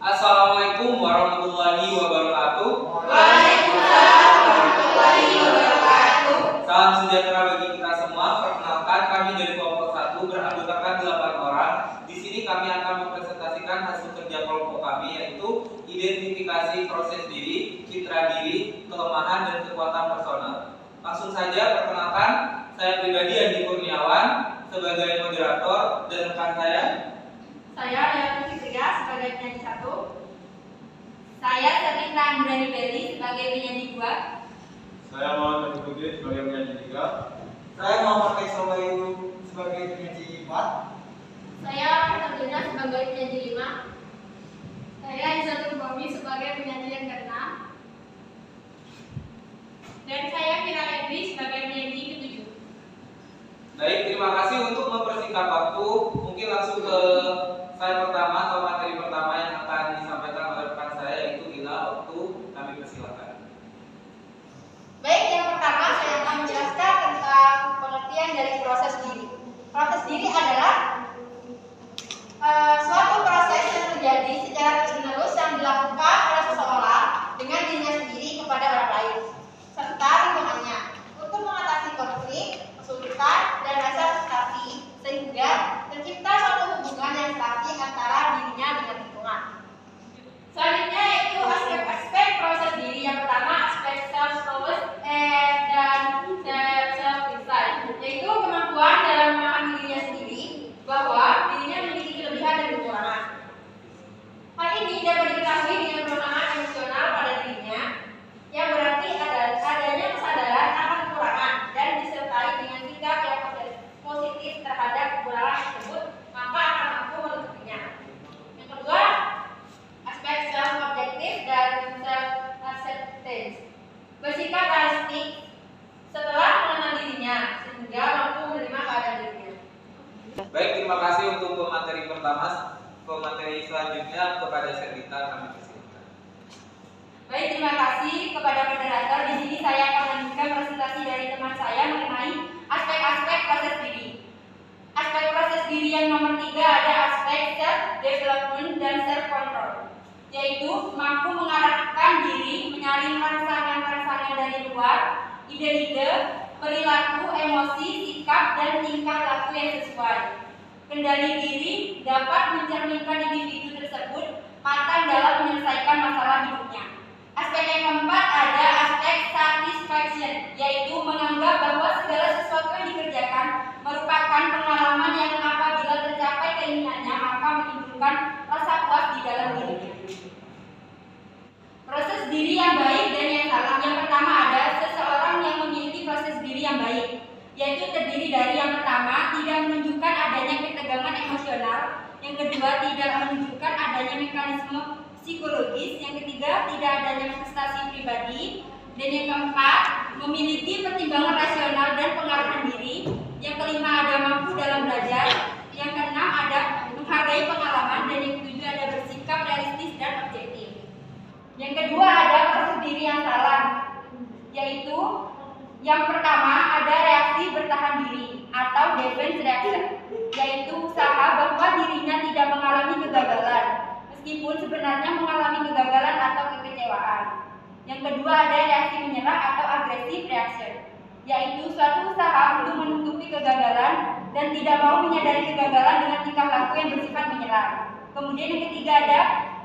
Assalamualaikum warahmatullahi wabarakatuh. Waalaikumsalam warahmatullahi wabarakatuh. Salam sejahtera bagi kita semua. Perkenalkan, kami dari kelompok 1 beranggotakan 8 orang. Di sini kami akan mempresentasikan hasil kerja kelompok kami, yaitu identifikasi proses diri, citra diri, kelemahan dan kekuatan personal. Langsung saja perkenalkan, saya pribadi Andi Kurniawan sebagai moderator dan rekan saya. Saya Leonard Fitria sebagai penyanyi 1. Saya Serlina Andrani Belly sebagai penyanyi 2. Saya Muhammad Budi sebagai penyanyi 3. Saya Muhammad Faisal Bayu sebagai penyanyi 4. Saya Ferdinand sebagai penyanyi 5. Saya Izatul Bami sebagai penyanyi yang ke-6. Dan saya Vira Edwi sebagai penyanyi ke-7. Baik, terima kasih. Untuk mempersingkat waktu, mungkin langsung ke slide pertama atau materi pertama yang akan disampaikan oleh rekan saya, yaitu Ila. Waktu kami persilakan. Baik, yang pertama saya akan menjelaskan tentang pengertian dari proses diri. Proses diri adalah suatu proses yang terjadi secara terus-menerus yang dilakukan oleh seseorang dengan dirinya sendiri kepada orang lain serta lingkungannya untuk mengatasi konflik, kesulitan, dan rasa frustasi sehingga tercipta suatu hubungan yang stabil antara dirinya dengan lingkungan. Selanjutnya yaitu aspek-aspek proses diri. Yang pertama aspek self-knowledge dan self-insight, yaitu kemampuan dalam memahami dirinya sendiri bahwa dirinya memiliki kelebihan dan kekurangan. Hal ini dapat diketahui dengan pemahaman emosional pada dirinya, yang berarti adanya kesadaran akan kekurangan dan disertai dengan sikap yang positif terhadap kekurangan tersebut, maka akan mampu menutupinya. Yang kedua, aspek self-objektif dan self-acceptance, bersikap realistik setelah mengenal dirinya sehingga mampu menerima keadaan dirinya. Baik, terima kasih untuk pemateri pertama. Pemateri selanjutnya kepada Servita kami persilakan. Baik, terima kasih kepada moderator. Di sini saya akan melanjutkan presentasi dari teman saya mengenai aspek-aspek proses diri. Aspek proses diri yang nomor 3 ada aspek self-development dan self-control, yaitu mampu mengarahkan diri, menyaring rangsangan-rangsangan dari luar, ide-ide, perilaku, emosi, sikap, dan tingkah laku yang sesuai. Kendali diri dapat mencerminkan individu tersebut matang dalam menyelesaikan masalah hidupnya. Aspek yang keempat ada aspek satisfaction, yaitu menganggap bahwa segala sesuatu yang dikerjakan merupakan pengalaman yang apabila tercapai keinginannya maka menimbulkan rasa puas di dalam dirinya. Proses diri yang baik dan yang salah. Yang pertama ada seseorang yang memiliki proses diri yang baik, yaitu terdiri dari yang pertama tidak menunjukkan adanya ketegangan emosional, yang kedua tidak menunjukkan adanya mekanisme psikologis, yang ketiga tidak adanya prestasi pribadi, dan yang keempat memiliki pertimbangan rasional dan pengarahan diri, yang kelima ada mampu dalam belajar, yang keenam ada menghargai pengalaman, dan yang ketujuh ada bersikap realistis dan objektif. Yang kedua ada proses diri yang salah, yaitu yang pertama ada reaksi bertahan diri atau defense reaction, yaitu usaha bahwa dirinya tidak mengalami kegagalan meskipun sebenarnya mengalami kegagalan atau kekecewaan. Yang kedua ada reaksi menyerah atau aggressive reaction, yaitu suatu usaha untuk menutupi kegagalan dan tidak mau menyadari kegagalan dengan tingkah laku yang bersifat menyerah. Kemudian yang ketiga ada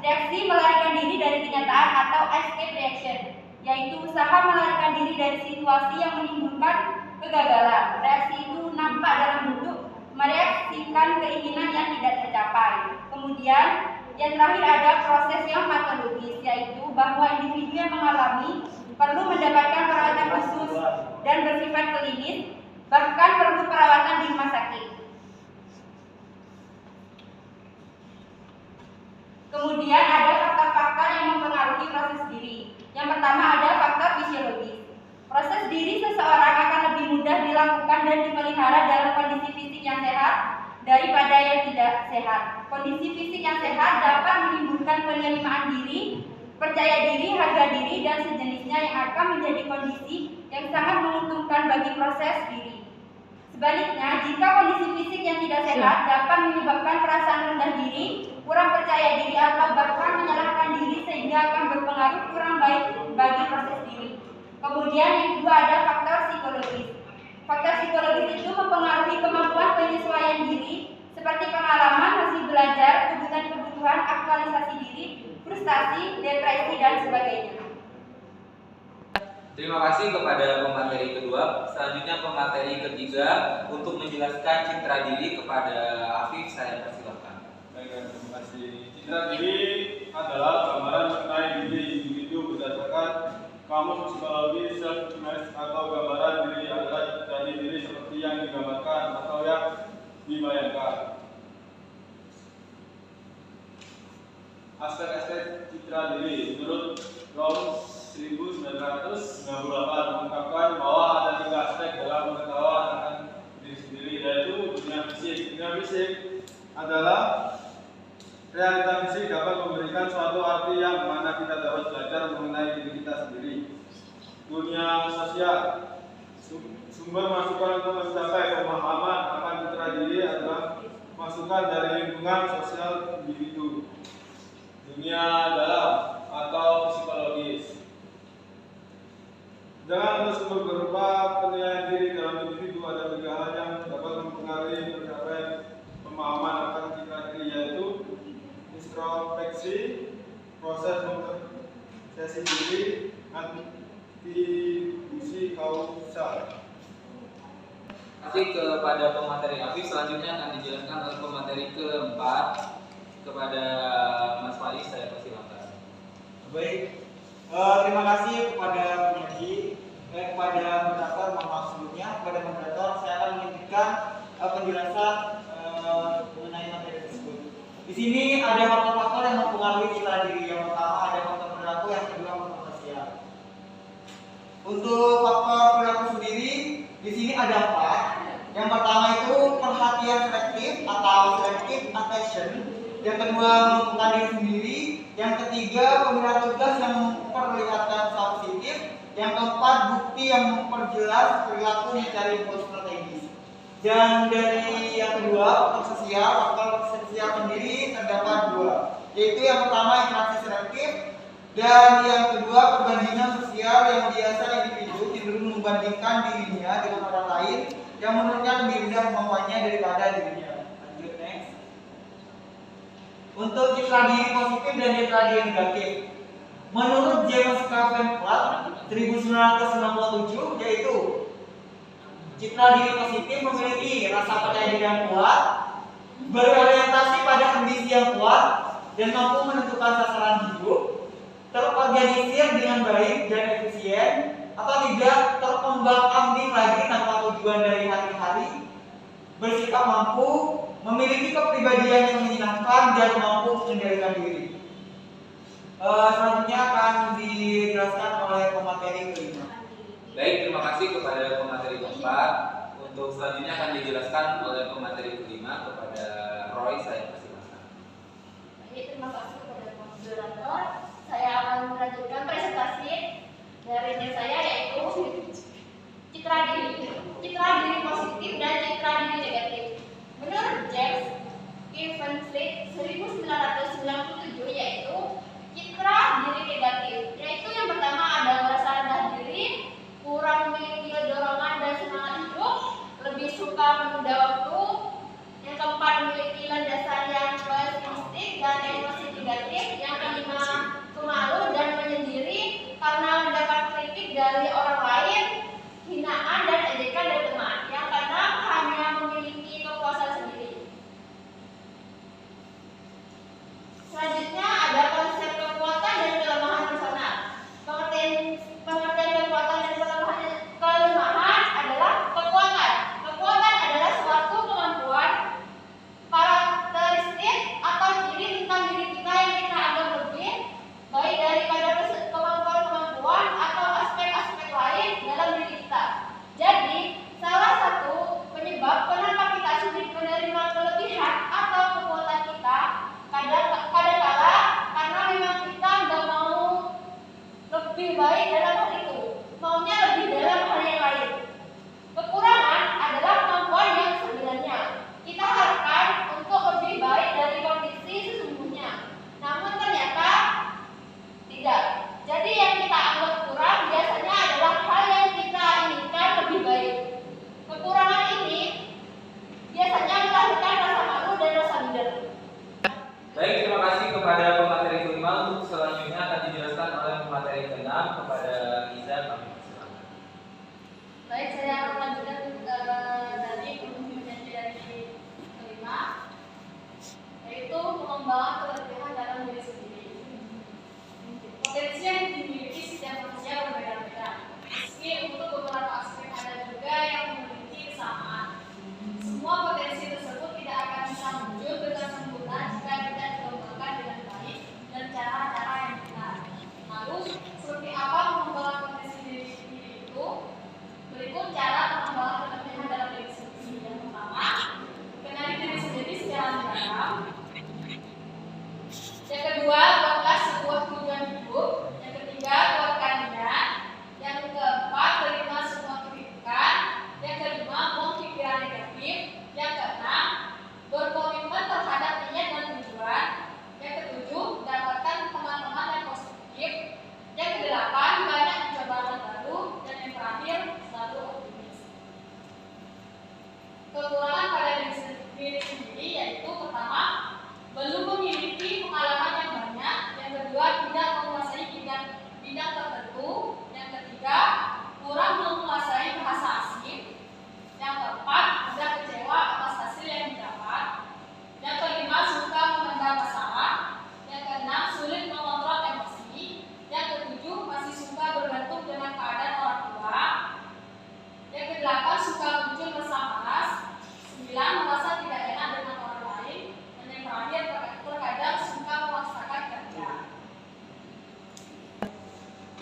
reaksi melarikan diri dari kenyataan atau escape reaction, yaitu usaha melarikan diri dari situasi yang menimbulkan kegagalan. Reaksi itu nampak dalam bentuk mereaksikan keinginan yang tidak tercapai. Kemudian yang terakhir ada proses yang patologis, yaitu bahwa individu yang mengalami perlu mendapatkan perawatan khusus dan bersifat klinis, bahkan perlu perawatan di rumah sakit. Kemudian ada faktor-faktor yang mempengaruhi proses diri. Yang pertama ada faktor fisiologis. Proses diri seseorang akan lebih mudah dilakukan dan dimelihara dalam kondisi fisik yang sehat daripada yang tidak sehat. Kondisi fisik yang sehat dapat menimbulkan penerimaan diri, percaya diri, harga diri, dan sejenisnya yang akan menjadi kondisi yang sangat menguntungkan bagi proses diri. Sebaliknya, jika kondisi fisik yang tidak sehat dapat menyebabkan perasaan rendah diri, kurang percaya diri, atau bahkan Kemudian yang kedua ada faktor psikologis. Faktor psikologis itu mempengaruhi kemampuan penyesuaian diri seperti pengalaman, hasil belajar, kebutuhan-kebutuhan, aktualisasi diri, frustasi, depresi, dan sebagainya. Terima kasih kepada pemateri kedua. Selanjutnya pemateri ketiga untuk menjelaskan citra diri kepada Afif, saya persilakan. Baik, terima kasih. Citra diri adalah gambaran mengenai diri individu berdasarkan kamus psikologi self-image atau gambaran diri adalah citra diri seperti yang digambarkan atau yang dibayangkan. Aspek-aspek citra diri menurut Round 1998 mengungkapkan bahwa ada 3 aspek dalam pengetahuan akan diri sendiri, yaitu dunia fisik. Dunia fisik adalah realita fisik dapat memberikan suatu arti yang mana kita dapat belajar mengenai diri kita sendiri. Dunia sosial, sumber masukan untuk mencapai pemahaman akan citra diri adalah masukan dari lingkungan sosial individu. Dunia dalam atau psikologis, dengan sumber berupa penilaian diri dalam individu ada 3 hal yang dapat mempengaruhi pencapaian pemahaman akan citra diri, yaitu introspeksi, proses mempersesi diri, atribusi kausal. Kasih kepada pemateri Afif. Selanjutnya akan dijelaskan oleh pemateri keempat kepada Mas Faiz, saya persilakan. Baik, terima kasih kepada penyaji, kepada moderator, mohon maaf sebelumnya, kepada moderator saya akan menghentikan penjelasan mengenai materi tersebut. Di sini ada faktor-faktor yang mempengaruhi citra diri. Yang pertama ada faktor perilaku, yang kedua faktor sosial. Untuk faktor perilaku sendiri, di sini ada 4. Yang pertama itu perhatian selektif atau selective attention. Yang kedua menentukan diri sendiri. Yang ketiga pemilihan tugas yang memperlihatkan secara positif. Yang keempat bukti yang memperjelas perilaku mencari info strategis. Dan dari yang kedua faktor sosial sendiri terdapat 2, yaitu yang pertama interaksi selektif dan yang kedua perbandingan sosial yang biasa individu cenderung membandingkan dirinya dengan orang lain yang menurutnya lebih rendah kemampuannya daripada dirinya. Lanjut next. Untuk citra diri positif dan citra diri negatif, menurut James Cavendish 1997, yaitu citra diri positif memiliki rasa percaya diri yang kuat, berorientasi pada ambisi yang kuat, dan mampu menentukan sasaran hidup, terorganisir dengan baik dan efisien, atau tidak terkembang-ambing lagi tanpa tujuan dari hari-hari, bersikap mampu, memiliki kepribadian yang menyenangkan, dan mampu mengendalikan diri. Selanjutnya akan dijelaskan oleh pemateri kelima. Baik, terima kasih kepada pemateri keempat. Untuk selanjutnya akan dijelaskan oleh pemateri kelima kepada Roy, saya persilakan. Baik, terima kasih kepada moderator. Saya akan melanjutkan presentasi dari diri saya, yaitu citra diri positif dan citra diri negatif. Menurut James Cavendish 1997, yaitu citra diri negatif, yaitu yang pertama ada merasa rendah diri, kurang memiliki dorongan dan semangat hidup, lebih suka menunda waktu. Yang keempat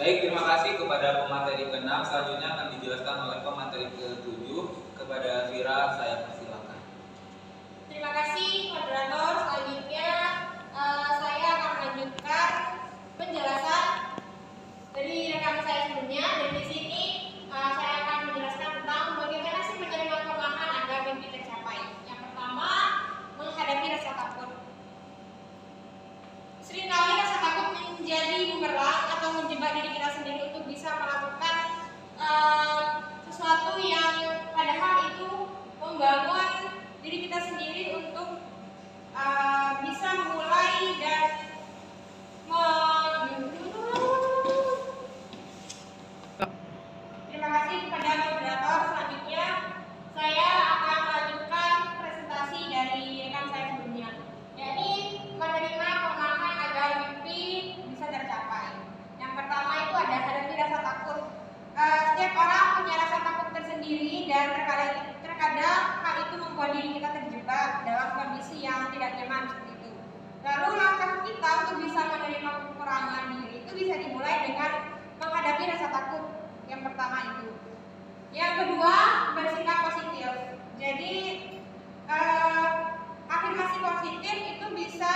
Baik, terima kasih kepada pemateri ke-6. Selanjutnya akan dijelaskan oleh pemateri ke-7. Kepada Vira, saya persilakan. Terima kasih moderator. Selanjutnya saya akan melanjutkan penjelasan dari rekan saya sebelumnya. Dan di sini saya akan menjelaskan tentang bagaimana sih menerima kelemahan agar mimpi tercapai. Yang pertama, menghadapi rasa takut. Seringkali rasa takut menjadi bumerang atau menjebak diri kita sendiri untuk bisa melakukan sesuatu yang padahal itu membangun diri kita sendiri untuk bisa mulai dan terima kasih kepada moderator. Selanjutnya saya akan melanjutkan presentasi dari rekan saya sebelumnya, yakni menerima kelemahan agar mimpi bisa tercapai. Yang pertama itu ada hadapi rasa takut. Setiap orang punya rasa takut tersendiri dan terkadang hal itu membuat diri kita terjebak dalam kondisi yang tidak nyaman seperti itu. Lalu langkah kita untuk bisa menerima kekurangan diri itu bisa dimulai dengan menghadapi rasa takut. Yang pertama itu. Yang kedua, bersikap positif. Jadi afirmasi positif itu bisa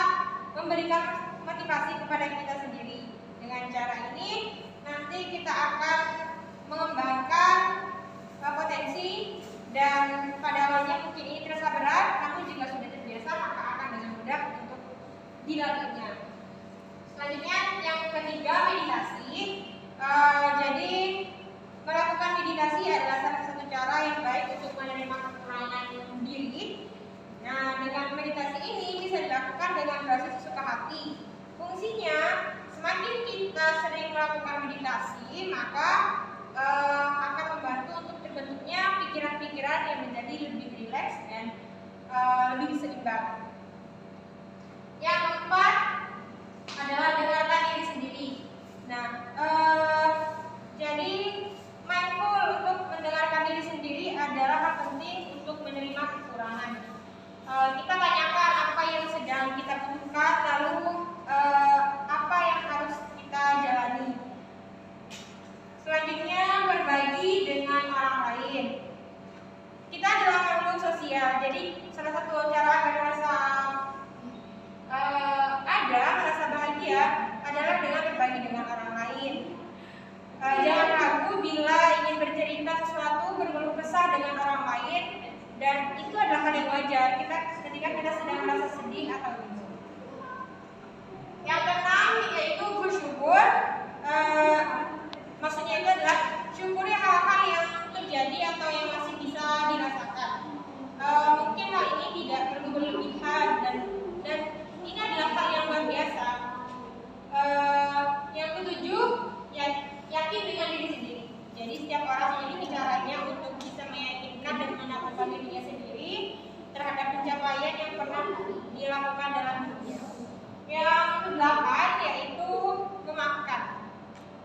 memberikan motivasi kepada kita sendiri. Dengan cara ini nanti kita akan mengembangkan potensi, dan pada awalnya mungkin ini terasa berat, namun jika sudah terbiasa maka akan dengan mudah untuk dilakukannya. Selanjutnya yang ketiga, meditasi. Jadi melakukan meditasi adalah salah satu cara yang baik untuk menerima kekurangan diri. Nah, dengan meditasi ini bisa dilakukan dengan bahasa sesuka hati. Fungsinya, semakin kita sering melakukan meditasi, maka akan membantu untuk terbentuknya pikiran-pikiran yang menjadi lebih rileks dan lebih seimbang. Yang keempat adalah dengarkan diri sendiri. Nah, jadi mindful untuk mendengarkan diri sendiri adalah hal penting untuk menerima kekurangan. Kita tanyakan apa yang sedang kita butuhkan, lalu apa yang harus kita jalani. Selanjutnya, berbagi dengan orang lain. Kita adalah makhluk sosial, jadi salah satu cara agar merasa bahagia adalah dengan berbagi dengan orang lain. Jangan ragu bila ingin bercerita sesuatu, berkeluh kesah dengan orang lain, dan itu adalah hal yang wajar ketika kita sedang merasa sedih atau bingung. Yang keenam yaitu bersyukur. Maksudnya itu adalah syukuri hal-hal yang terjadi atau yang masih bisa dirasakan. Mungkin hal ini tidak perlu berlebihan dan ini adalah hal yang luar biasa. Yang ketujuh, yakin dengan diri sendiri. Jadi setiap orang memiliki caranya untuk bisa meyakinkan dan menakutkan dirinya sendiri terhadap pencapaian yang pernah dilakukan dalam hidupnya. Yang kedelapan yaitu memaafkan.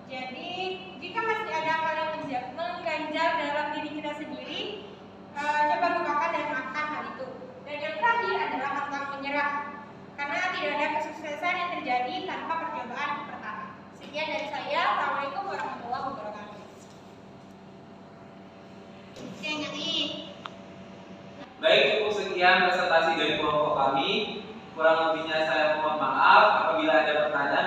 Jadi jika masih ada hal yang mengganjal dalam diri kita sendiri, coba lupakan dan maafkan hal itu. Dan yang terakhir adalah pantang menyerah, karena tidak ada kesuksesan yang terjadi tanpa percobaan pertama. Sekian dari saya. Assalamualaikum warahmatullahi wabarakatuh. Baik, cukup sekian presentasi dari kelompok kami. Kurang lebihnya saya mohon maaf. Apabila ada pertanyaan